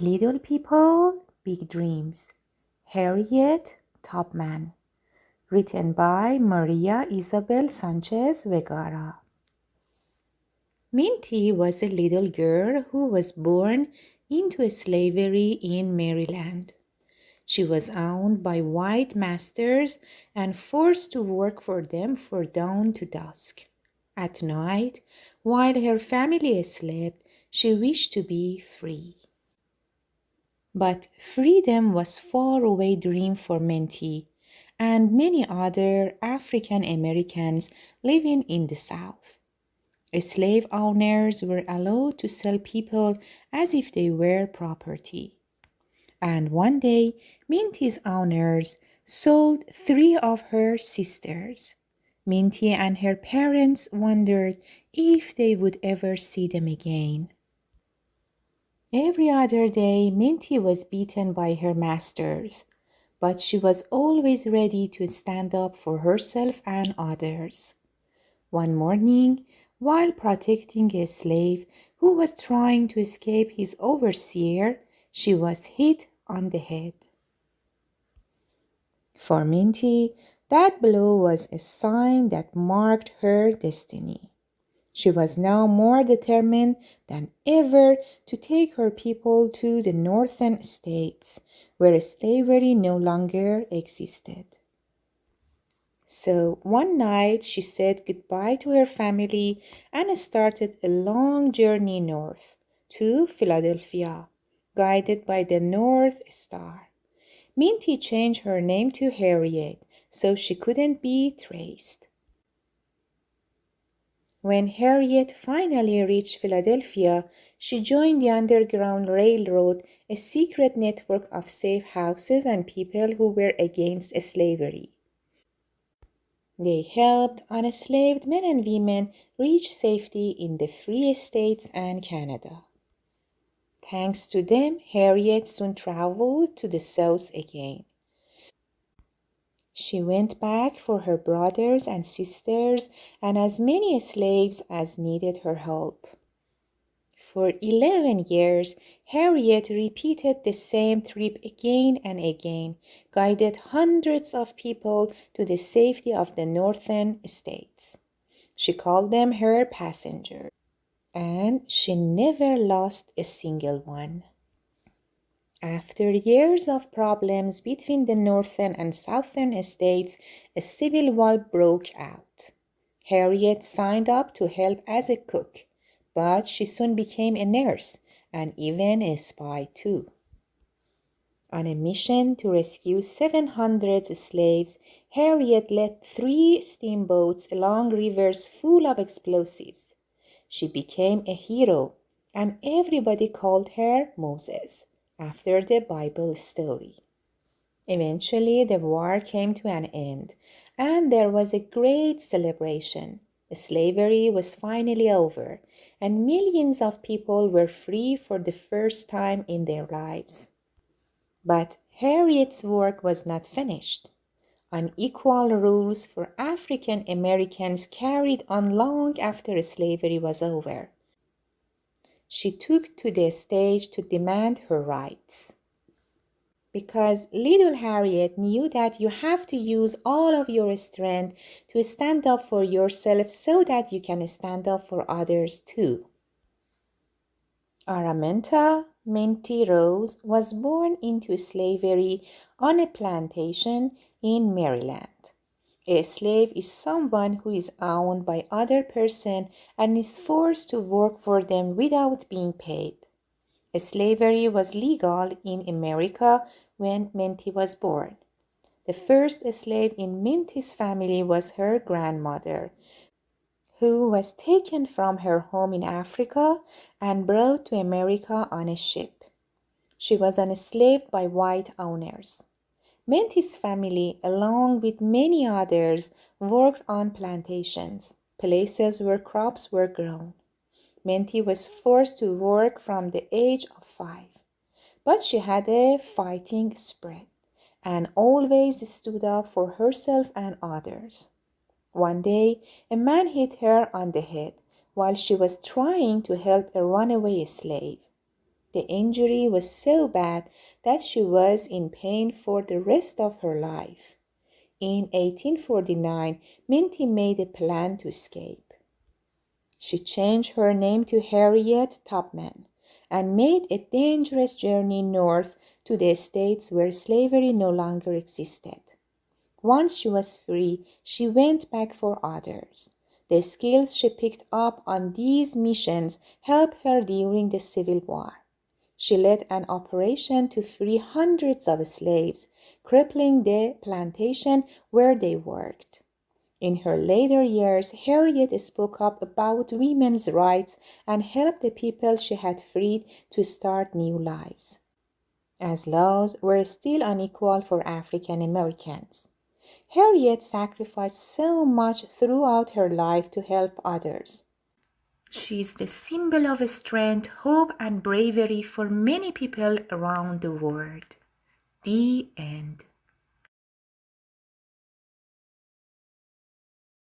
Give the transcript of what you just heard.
Little People, Big Dreams. Harriet Tubman. Written by Maria Isabel Sanchez Vergara. Minty was a little girl who was born into slavery in Maryland. She was owned by white masters and forced to work for them from dawn to dusk. At night, while her family slept, she wished to be free. But freedom was far away dream for Minty and many other African Americans living in the South. Slave owners were allowed to sell people as if they were property. And one day, Minty's owners sold 3 of her sisters. Minty and her parents wondered if they would ever see them again. Every other day, Minty was beaten by her masters, but she was always ready to stand up for herself and others. One morning, while protecting a slave who was trying to escape his overseer, she was hit on the head. For Minty, that blow was a sign that marked her destiny. She was now more determined than ever to take her people to the northern states, where slavery no longer existed. So one night she said goodbye to her family and started a long journey north to Philadelphia, guided by the North Star. Minty changed her name to Harriet so she couldn't be traced. When Harriet finally reached Philadelphia, she joined the Underground Railroad, a secret network of safe houses and people who were against slavery. They helped enslaved men and women reach safety in the free states and Canada. Thanks to them, Harriet soon traveled to the South again. She went back for her brothers and sisters and as many slaves as needed her help. For 11 years, Harriet repeated the same trip again and again, guided hundreds of people to the safety of the northern states. She called them her passengers, and she never lost a single one. After years of problems between the northern and southern states, a civil war broke out. Harriet signed up to help as a cook, but she soon became a nurse and even a spy too. On a mission to rescue 700 slaves, Harriet led 3 steamboats along rivers full of explosives. She became a hero, and everybody called her Moses, after the Bible story. Eventually, the war came to an end, and there was a great celebration. Slavery was finally over, and millions of people were free for the first time in their lives. But Harriet's work was not finished. Unequal rules for African Americans carried on long after slavery was over. She took to the stage to demand her rights. Because little Harriet knew that you have to use all of your strength to stand up for yourself so that you can stand up for others too. Araminta Minty Rose was born into slavery on a plantation in Maryland. A slave is someone who is owned by other person and is forced to work for them without being paid. Slavery was legal in America when Minty was born. The first slave in Minty's family was her grandmother, who was taken from her home in Africa and brought to America on a ship. She was enslaved by white owners. Minty's family, along with many others, worked on plantations, places where crops were grown. Minty was forced to work from the age of 5, but she had a fighting spirit and always stood up for herself and others. One day, a man hit her on the head while she was trying to help a runaway slave. The injury was so bad that she was in pain for the rest of her life. In 1849, Minty made a plan to escape. She changed her name to Harriet Tubman and made a dangerous journey north to the states where slavery no longer existed. Once she was free, she went back for others. The skills she picked up on these missions helped her during the Civil War. She led an operation to free hundreds of slaves, crippling the plantation where they worked. In her later years, Harriet spoke up about women's rights and helped the people she had freed to start new lives, as laws were still unequal for African Americans. Harriet sacrificed so much throughout her life to help others. She is the symbol of strength, hope, and bravery for many people around the world. The end.